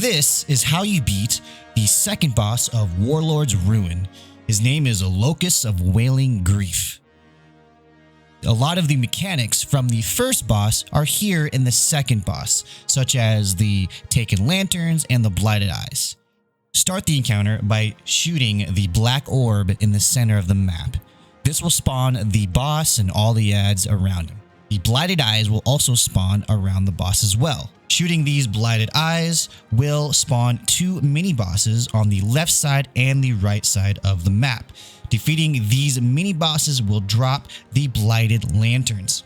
This is how you beat the second boss of Warlord's Ruin. His name is a Locust of Wailing Grief. A lot of the mechanics from the first boss are here in the second boss, such as the Taken Lanterns and the Blighted Eyes. Start the encounter by shooting the black orb in the center of the map. This will spawn the boss and all the ads around him. The Blighted Eyes will also spawn around the boss as well. Shooting these Blighted Eyes will spawn 2 mini-bosses on the left side and the right side of the map. Defeating these mini-bosses will drop the Blighted Lanterns.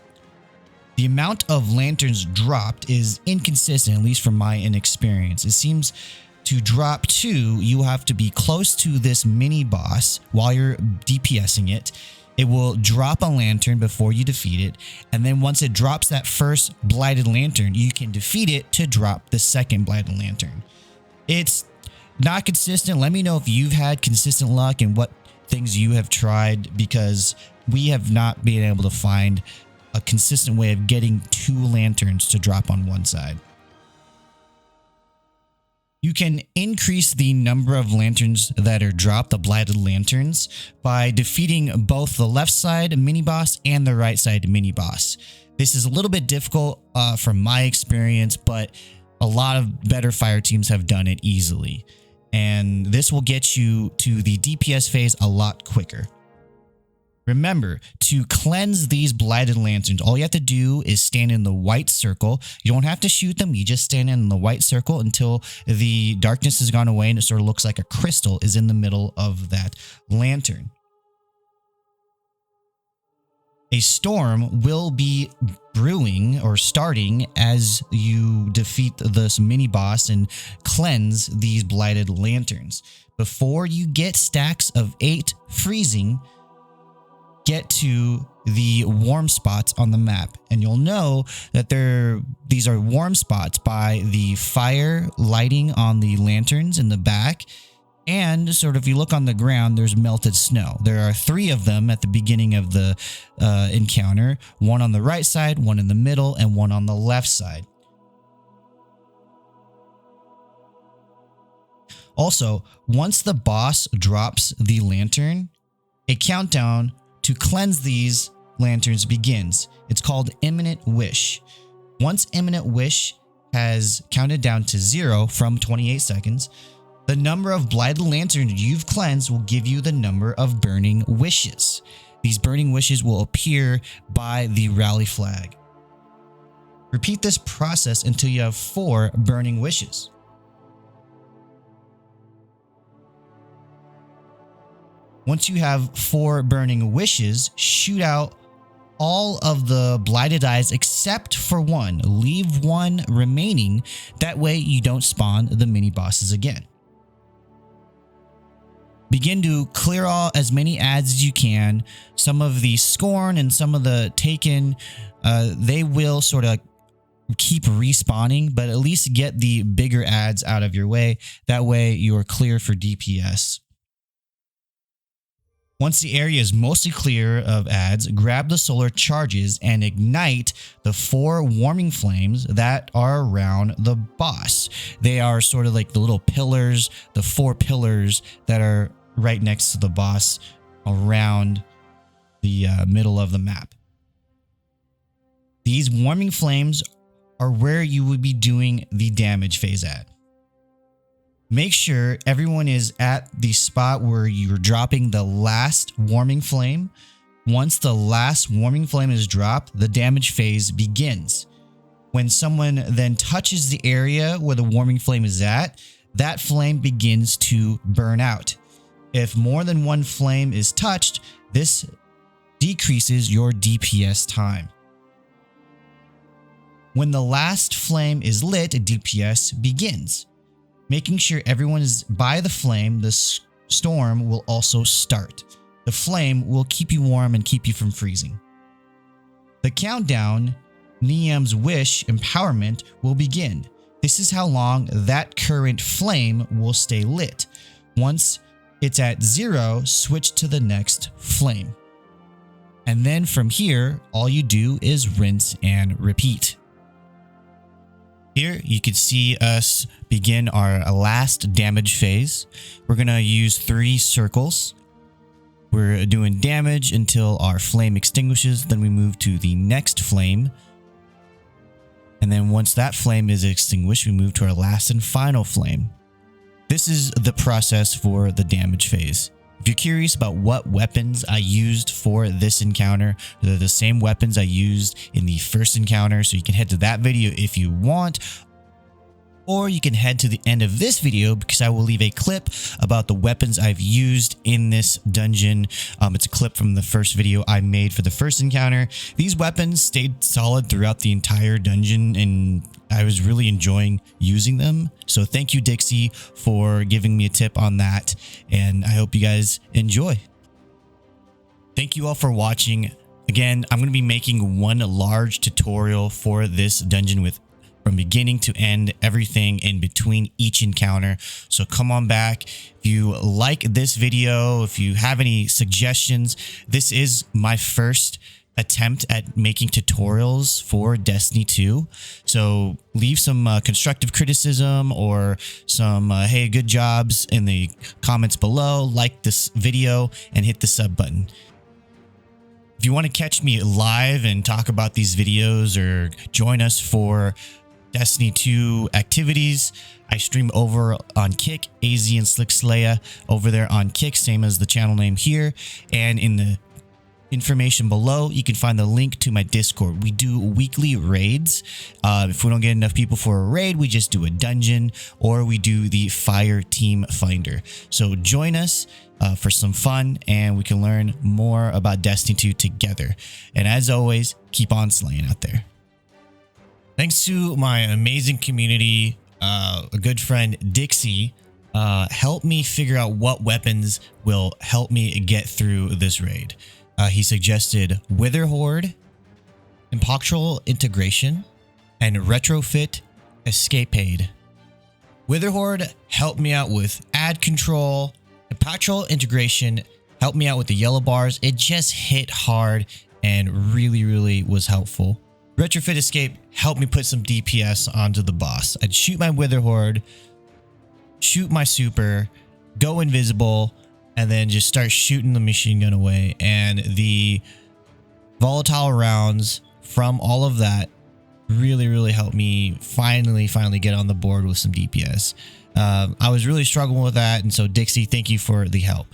The amount of lanterns dropped is inconsistent, at least from my inexperience. It seems to drop 2, you have to be close to this mini-boss while you're DPSing it. It will drop a lantern before you defeat it, and then once it drops that first Blighted Lantern, you can defeat it to drop the second Blighted Lantern. It's not consistent. Let me know if you've had consistent luck and what things you have tried, because we have not been able to find a consistent way of getting 2 lanterns to drop on one side. You can increase the number of lanterns that are dropped, the Blighted Lanterns, by defeating both the left side mini-boss and the right side mini-boss. This is a little bit difficult from my experience, but a lot of better fire teams have done it easily. And this will get you to the DPS phase a lot quicker. Remember, to cleanse these Blighted Lanterns, all you have to do is stand in the white circle. You don't have to shoot them. You just stand in the white circle until the darkness has gone away and it sort of looks like a crystal is in the middle of that lantern. A storm will be brewing or starting as you defeat this mini-boss and cleanse these Blighted Lanterns. Before you get stacks of 8 freezing, get to the warm spots on the map, and you'll know that these are warm spots by the fire lighting on the lanterns in the back, and sort of if you look on the ground, there's melted snow. There are 3 of them at the beginning of the encounter, 1 on the right side, 1 in the middle, and 1 on the left side. Also, once the boss drops the lantern, a countdown to cleanse these lanterns begins. It's called Imminent Wish. Once Imminent Wish has counted down to 0 from 28 seconds, the number of Blighted Lanterns you've cleansed will give you the number of burning wishes. These burning wishes will appear by the rally flag. Repeat this process until you have 4 burning wishes. Once you have 4 burning wishes, shoot out all of the Blighted Eyes except for 1. Leave 1 remaining. That way you don't spawn the mini bosses again. Begin to clear as many ads as you can. Some of the Scorn and some of the Taken, they will sort of keep respawning, but at least get the bigger ads out of your way. That way you are clear for DPS. Once the area is mostly clear of ads, grab the solar charges and ignite the 4 warming flames that are around the boss. They are sort of like the little pillars, the 4 pillars that are right next to the boss around the middle of the map. These warming flames are where you would be doing the damage phase at. Make sure everyone is at the spot where you're dropping the last warming flame. Once the last warming flame is dropped, the damage phase begins. When someone then touches the area where the warming flame is at, that flame begins to burn out. If more than 1 flame is touched, this decreases your DPS time. When the last flame is lit, DPS begins. Making sure everyone is by the flame, the storm will also start. The flame will keep you warm and keep you from freezing. The countdown, Niam's Wish Empowerment, will begin. This is how long that current flame will stay lit. Once it's at 0, switch to the next flame. And then from here, all you do is rinse and repeat. Here you can see us begin our last damage phase. We're going to use 3 circles. We're doing damage until our flame extinguishes. Then we move to the next flame. And then once that flame is extinguished, we move to our last and final flame. This is the process for the damage phase. If you're curious about what weapons I used for this encounter, they're the same weapons I used in the first encounter, so you can head to that video if you want. Or you can head to the end of this video because I will leave a clip about the weapons I've used in this dungeon. It's a clip from the first video I made for the first encounter. These weapons stayed solid throughout the entire dungeon and I was really enjoying using them. So thank you, Dixie, for giving me a tip on that. And I hope you guys enjoy. Thank you all for watching. Again, I'm going to be making one large tutorial for this dungeon with from beginning to end, everything in between each encounter. So come on back. If you like this video, if you have any suggestions, this is my first attempt at making tutorials for Destiny 2. So leave some constructive criticism or some hey, good jobs in the comments below. Like this video and hit the sub button. If you want to catch me live and talk about these videos or join us for Destiny 2 activities, I stream over on Kick, AZ and Slick Slaya over there on Kick, same as the channel name here. And in the information below, you can find the link to my Discord. We do weekly raids. If we don't get enough people for a raid, we just do a dungeon or we do the Fire Team Finder. So join us for some fun and we can learn more about Destiny 2 together. And as always, keep on slaying out there. Thanks to my amazing community, a good friend Dixie helped me figure out what weapons will help me get through this raid. He suggested Wither Horde, Impactual Integration, and Retrofit Escapade. Wither Horde helped me out with ad control. Impactual Integration helped me out with the yellow bars. It just hit hard and really was helpful. Retrofit Escape helped me put some DPS onto the boss. I'd shoot my Wither Horde, shoot my super, go invisible, and then just start shooting the machine gun away. And the volatile rounds from all of that really helped me finally get on the board with some DPS. I was really struggling with that. And so Dixie, thank you for the help.